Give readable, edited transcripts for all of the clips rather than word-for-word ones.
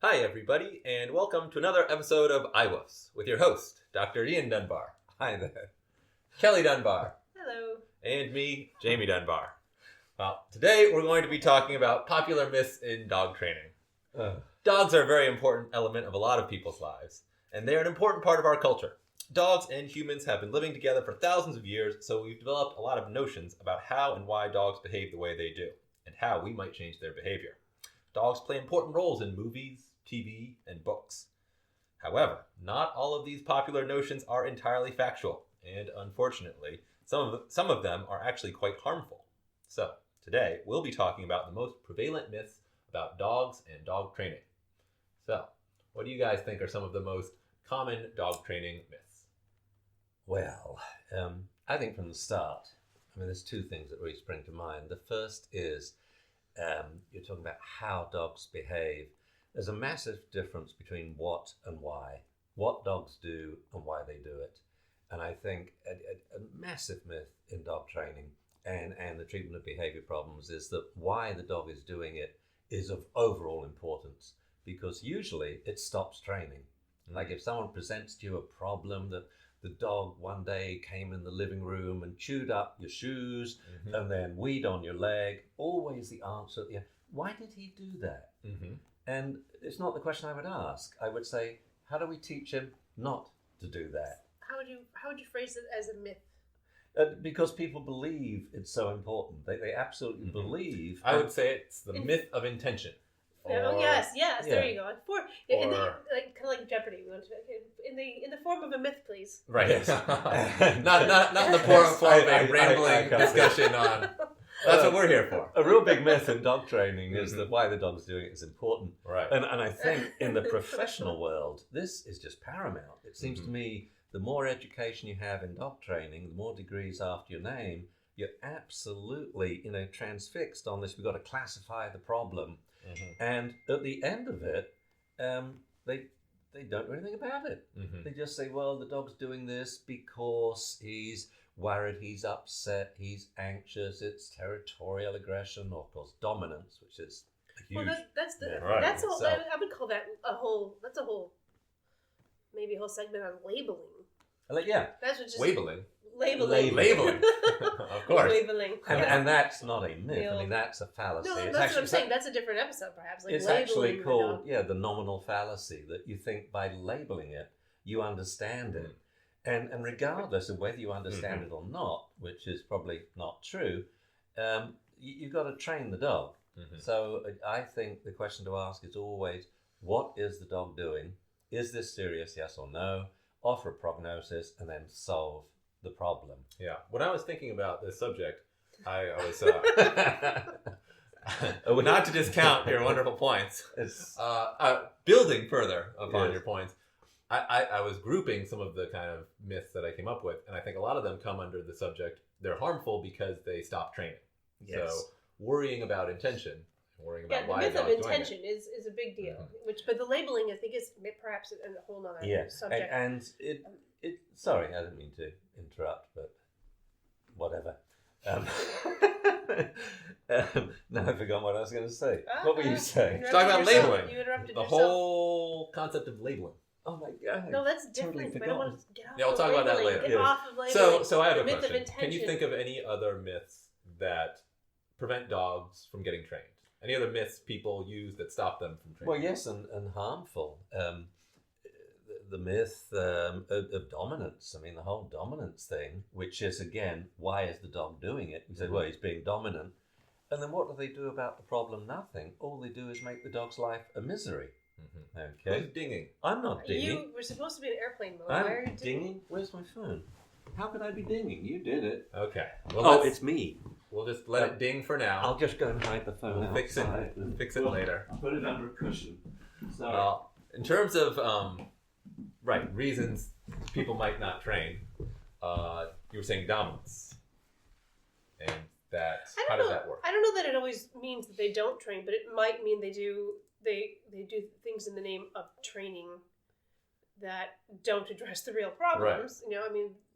Hi, everybody, and welcome to another episode of iWoofs with your host, Dr. Ian Dunbar. Hi there. Kelly Dunbar. Hello. And me, Jamie Dunbar. Well, today we're going to be talking about popular myths in dog training. Dogs are a very important element of a lot of people's lives, and they're an important part of our culture. Dogs and humans have been living together for thousands of years, so we've developed a lot of notions about how and why dogs behave the way they do, and how we might change their behavior. Dogs play important roles in movies, TV, and books. However, not all of these popular notions are entirely factual, and unfortunately, some of them are actually quite harmful. So, today we'll be talking about the most prevalent myths about dogs and dog training. So, what do you guys think are some of the most common dog training myths? Well, I think from the start, there's two things that really spring to mind. The first is you're talking about how dogs behave. There's a massive difference between what and why. What dogs do and why they do it. And I think a massive myth in dog training and the treatment of behavior problems is that why the dog is doing it is of overall importance, because usually it stops training. Like if someone presents to you a problem that the dog one day came in the living room and chewed up your shoes and then weed on your leg, always the answer at the end, why did he do that? And it's not the question I would ask. I would say, how do we teach him not to do that? How would you phrase it as a myth? Because people believe it's so important. They absolutely believe. I would say it's the myth of intention. Yes, there you go. Kind of like Jeopardy. In the form of a myth, please. Right. not in the form of a rambling discussion on. That's what we're here for. A real big myth in dog training is that why the dog's doing it is important. Right. And I think in the professional world, this is just paramount. It seems to me the more education you have in dog training, the more degrees after your name, you're absolutely, transfixed on this. We've got to classify the problem. And at the end of it, they don't do anything about it. They just say, well, the dog's doing this because he's worried, he's upset, he's anxious, it's territorial aggression, or of course dominance, which is a huge... Well, that's all. So, I would call that maybe a whole segment on labeling. That's what just labeling. Labeling. Of course. Labeling. And that's not a myth. That's a fallacy. No, It's that's actually, what I'm saying. That's a different episode, perhaps. Like it's actually called, the nominal fallacy, that you think by labeling it, you understand it. And regardless of whether you understand it or not, which is probably not true, you've got to train the dog. So I think the question to ask is always, what is the dog doing? Is this serious, yes or no? Offer a prognosis and then solve the problem. Yeah. When I was thinking about this subject, I was not to discount your wonderful points. Building further upon your points, I was grouping some of the kind of myths that I came up with, and I think a lot of them come under the subject, they're harmful because they stop training. Yes. So worrying about intention, worrying about why the myth of doing intention is a big deal. But the labeling, I think, is perhaps a whole nother subject. And it sorry, I didn't mean to interrupt, but whatever. Now I forgot what I was going to say. What were you saying? Talk about labeling. You interrupted the yourself. whole concept of labeling. Oh my God. No, that's Totally different. I don't want to get off. Yeah, we'll talk about that later. Get off of labeling. So I have a myth question. Of intention. Can you think of any other myths that prevent dogs from getting trained? Any other myths people use that stop them from training? Well, yes, and harmful. The myth of dominance. The whole dominance thing, which is, again, why is the dog doing it? You say, well, he's being dominant. And then what do they do about the problem? Nothing. All they do is make the dog's life a misery. Okay. Who's dinging? I'm not dinging. You were supposed to be in airplane mode. Why are you dinging? Where's my phone? How could I be dinging? You did it. Okay. Well, it's me. We'll just let it ding for now. I'll just go and hide the phone. We'll fix it later. I'll put it under a cushion. Sorry. In terms of reasons people might not train, you were saying dominance, and that. How does that work? I don't know that it always means that they don't train, but it might mean they do things in the name of training that don't address the real problems. Right.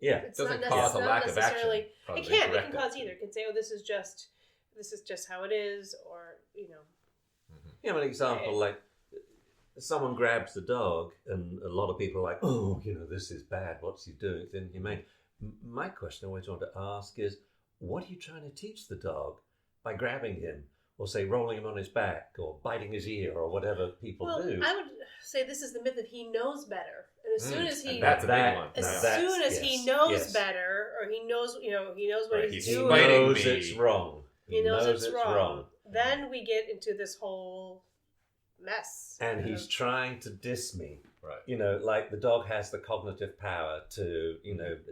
It's doesn't not cause a not lack of action. It can cause either. It can say, oh, this is just how it is, or an example like someone grabs the dog, and a lot of people are like, oh, this is bad. What's he doing? It's inhumane. My question I always want to ask is, what are you trying to teach the dog by grabbing him, or say rolling him on his back, or biting his ear, or whatever people do? I would say this is the myth of he knows better, and as soon as he that's a big one. He knows better, or he knows what he's doing, he knows it's wrong. He knows it's wrong. Then we get into this whole mess. And he's trying to diss me. Right. Like the dog has the cognitive power to,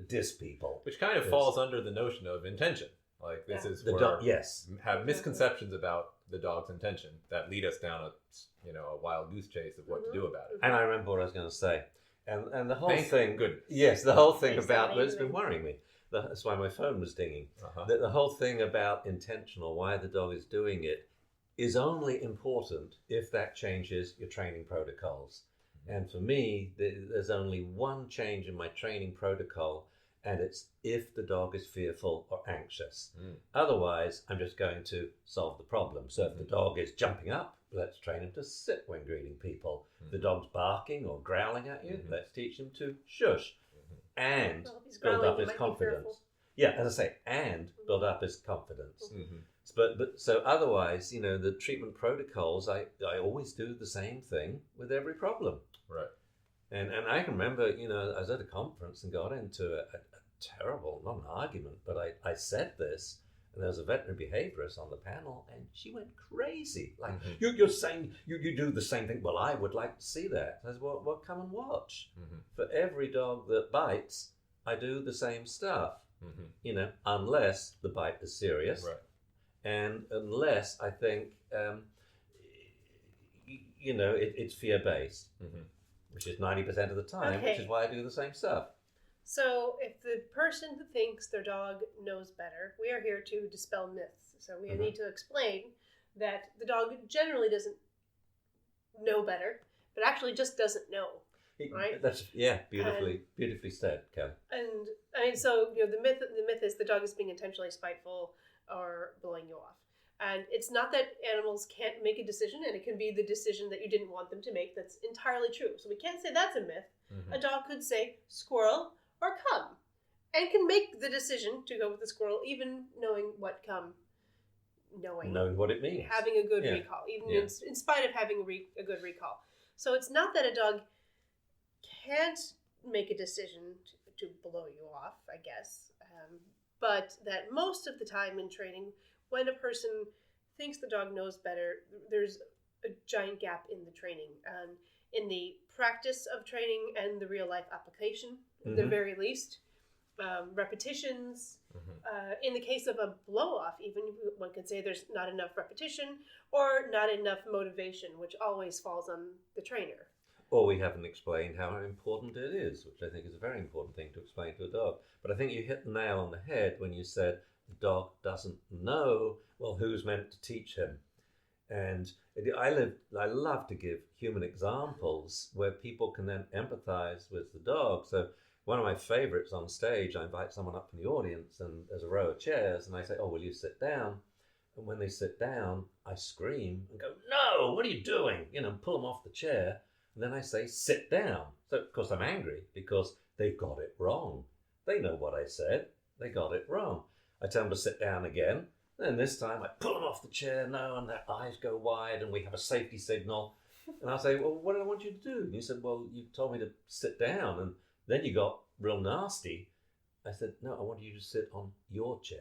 diss people. Which kind of falls under the notion of intention. Like this is where have misconceptions about the dog's intention that lead us down a wild goose chase of what to do about it. And I remember what I was going to say. And the whole Thank thing... goodness. Yes, the whole thing about... It's been worrying me. That's why my phone was dinging. The whole thing about intentional, why the dog is doing it, is only important if that changes your training protocols. And for me, there's only one change in my training protocol, and it's if the dog is fearful or anxious. Otherwise, I'm just going to solve the problem. So if the dog is jumping up, let's train him to sit when greeting people. If the dog's barking or growling at you, let's teach him to shush and build up his confidence. Yeah, as I say, and build up his confidence. But so otherwise, the treatment protocols, I always do the same thing with every problem. Right. And I can remember, I was at a conference and got into a terrible, not an argument, but I said this, and there was a veterinary behaviorist on the panel, and she went crazy. Like, you're saying you do the same thing. Well, I would like to see that. I said, well, come and watch. For every dog that bites, I do the same stuff. Unless the bite is serious. Right. And unless I think, it's fear-based, which is 90% of the time, which is why I do the same stuff. So if the person who thinks their dog knows better, we are here to dispel myths. So we need to explain that the dog generally doesn't know better, but actually just doesn't know. Right? That's beautifully said, Kelly. And I mean, so the myth is the dog is being intentionally spiteful or blowing you off. And it's not that animals can't make a decision, and it can be the decision that you didn't want them to make that's entirely true. So we can't say that's a myth. A dog could say squirrel or come, and can make the decision to go with the squirrel, even knowing what come, knowing what it means, having a good recall, even in spite of having a good recall. So it's not that a dog can't make a decision to blow you off, I guess, but that most of the time in training, when a person thinks the dog knows better, there's a giant gap in the training, in the practice of training and the real life application, at the very least. Repetitions. In the case of a blow off, even one could say there's not enough repetition or not enough motivation, which always falls on the trainer. Or we haven't explained how important it is, which I think is a very important thing to explain to a dog. But I think you hit the nail on the head when you said the dog doesn't know, well, who's meant to teach him? And I love to give human examples where people can then empathize with the dog. So one of my favorites on stage, I invite someone up from the audience and there's a row of chairs and I say, oh, will you sit down? And when they sit down, I scream and go, no, what are you doing? Pull them off the chair. And then I say, sit down. So, of course, I'm angry because they've got it wrong. They know what I said. They got it wrong. I tell them to sit down again. Then this time I pull them off the chair, and their eyes go wide and we have a safety signal. And I say, well, what did I want you to do? And you said, well, you told me to sit down. And then you got real nasty. I said, no, I want you to sit on your chair.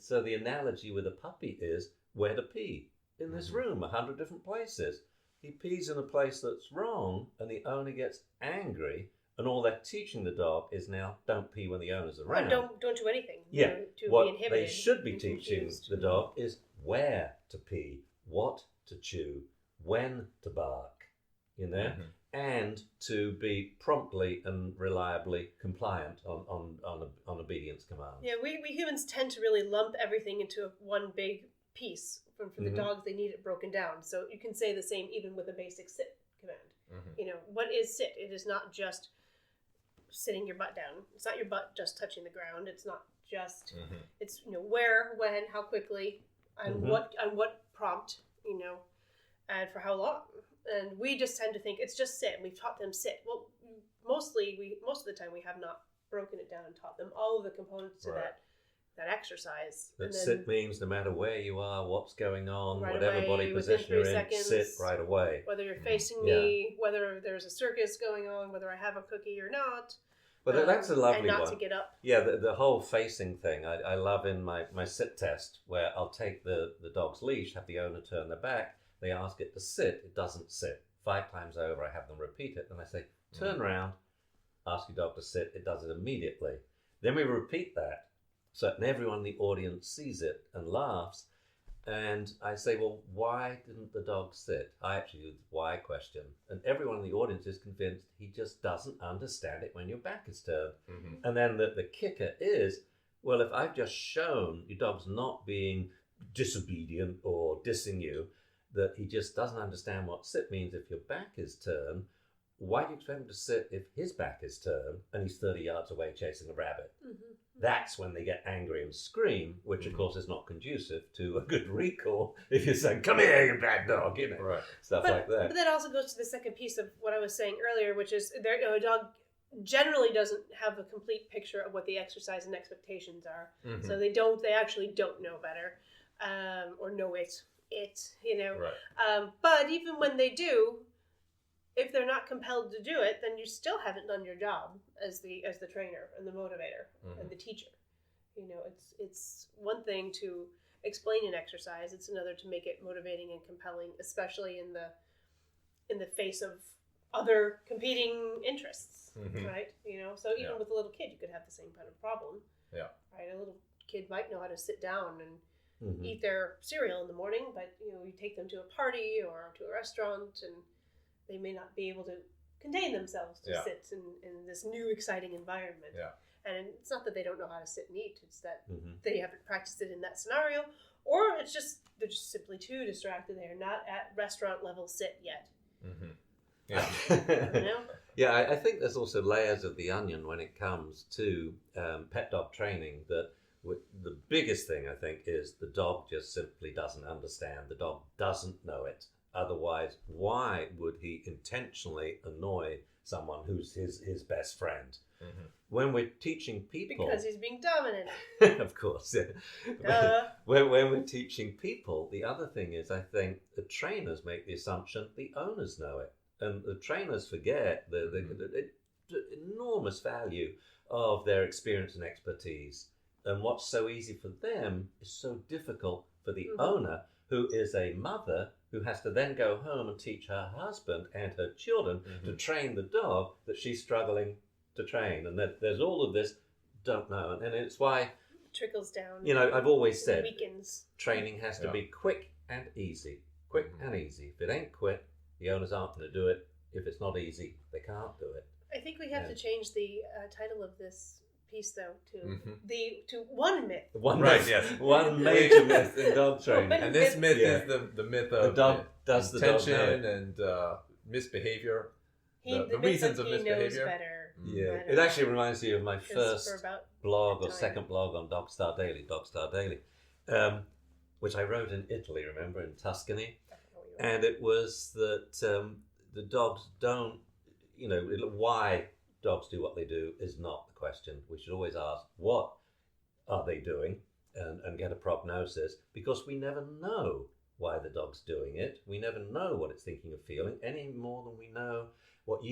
So the analogy with a puppy is where to pee. In this room, 100 different places. He pees in a place that's wrong, and the owner gets angry, and all they're teaching the dog is now don't pee when the owner's around. Or don't do anything. Yeah. To what be inhibited. They should be teaching the dog is where to pee, what to chew, when to bark, and to be promptly and reliably compliant on obedience commands. Yeah, we humans tend to really lump everything into one big piece. For the dogs, they need it broken down. So you can say the same even with a basic sit command. What is sit? It is not just sitting your butt down. It's not your butt just touching the ground. It's not just. It's where, when, how quickly, and what prompt. And for how long. And we just tend to think it's just sit, and we've taught them sit. Well, most of the time we have not broken it down and taught them all of the components to that exercise. That and then, sit means no matter where you are, what's going on, right whatever away, body within position you're 3 in, seconds, sit right away. whether you're facing me, whether there's a circus going on, whether I have a cookie or not. But that's a lovely and not one. to get up. Yeah, the whole facing thing, I love in my sit test, where I'll take the dog's leash, have the owner turn their back, they ask it to sit, it doesn't sit. 5 times over, I have them repeat it, and I say, turn around, ask your dog to sit, it does it immediately. Then we repeat that, so that everyone in the audience sees it and laughs. And I say, well, why didn't the dog sit? I actually do the why question. And everyone in the audience is convinced he just doesn't understand it when your back is turned. Mm-hmm. And then the kicker is, well, if I've just shown your dog's not being disobedient or dissing you, that he just doesn't understand what sit means if your back is turned, why do you expect him to sit if his back is turned and he's 30 yards away chasing a rabbit? Mm-hmm. That's when they get angry and scream, which of course is not conducive to a good recall if you're saying, come here, you bad dog, you know, stuff like that. But that also goes to the second piece of what I was saying earlier, which is a dog generally doesn't have a complete picture of what the exercise and expectations are. Mm-hmm. So they actually don't know better, or know it, you know. Right. But even when they do, if they're not compelled to do it, then you still haven't done your job as the trainer and the motivator and the teacher. You know, it's one thing to explain an exercise; it's another to make it motivating and compelling, especially in the face of other competing interests, right? You know, so even with a little kid, you could have the same kind of problem. Yeah. Right. A little kid might know how to sit down and eat their cereal in the morning, but you know, you take them to a party or to a restaurant and they may not be able to contain themselves to sit in this new exciting environment. Yeah. And it's not that they don't know how to sit and eat, it's that they haven't practiced it in that scenario, or it's just they're just simply too distracted. They're not at restaurant level sit yet. Mm-hmm. Yeah. You know? Yeah, I think there's also layers of the onion when it comes to pet dog training. That the biggest thing, I think, is the dog just simply doesn't understand. The dog doesn't know it. Otherwise, why would he intentionally annoy someone who's his best friend? Mm-hmm. When we're teaching people... Because he's being dominant. Of course, yeah. When we're teaching people, the other thing is, I think, the trainers make the assumption the owners know it. And the trainers forget the enormous value of their experience and expertise. And what's so easy for them is so difficult for the owner, who is a mother who has to then go home and teach her husband and her children to train the dog that she's struggling to train. And that there's all of this don't know. And it's why... It trickles down. You know, I've always said weakens. Training has to be quick and easy. Quick and easy. If it ain't quick, the owners aren't going to do it. If it's not easy, they can't do it. I think we have to change the title of this piece, though, to one myth. One myth, yes. One major myth in dog training. And this myth is the myth of the dog does intention and misbehavior. The reasons of misbehavior. Better. Yeah. It actually reminds me of my first blog or second blog on Dogstar Daily, which I wrote in Italy, remember, in Tuscany. And it was that the dogs don't, you know, why dogs do what they do is not the question. We should always ask, what are they doing, and get a prognosis, because we never know why the dog's doing it. We never know what it's thinking or feeling any more than we know what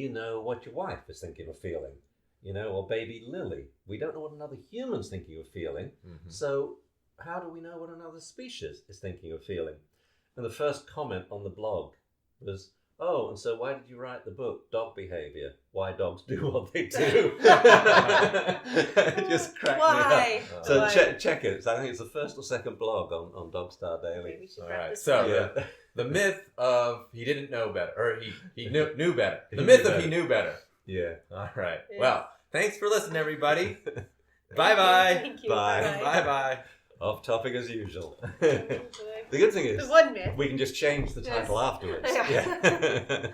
your wife is thinking or feeling, you know, or baby Lily. We don't know what another human's thinking or feeling. So how do we know what another species is thinking or feeling? And the first comment on the blog was, oh, and so why did you write the book, Dog Behavior? Why dogs do what they do? It just cracked me up. So check it. I think it's the first or second blog on Dogstar Daily. All right. So the myth of he didn't know better, or he knew better. The myth of he knew better. Yeah. All right. Yeah. Well, thanks for listening, everybody. Bye-bye. Thank you. Bye. Bye-bye. Off topic as usual. The good thing is, the one myth. we can just change the title afterwards. Yeah.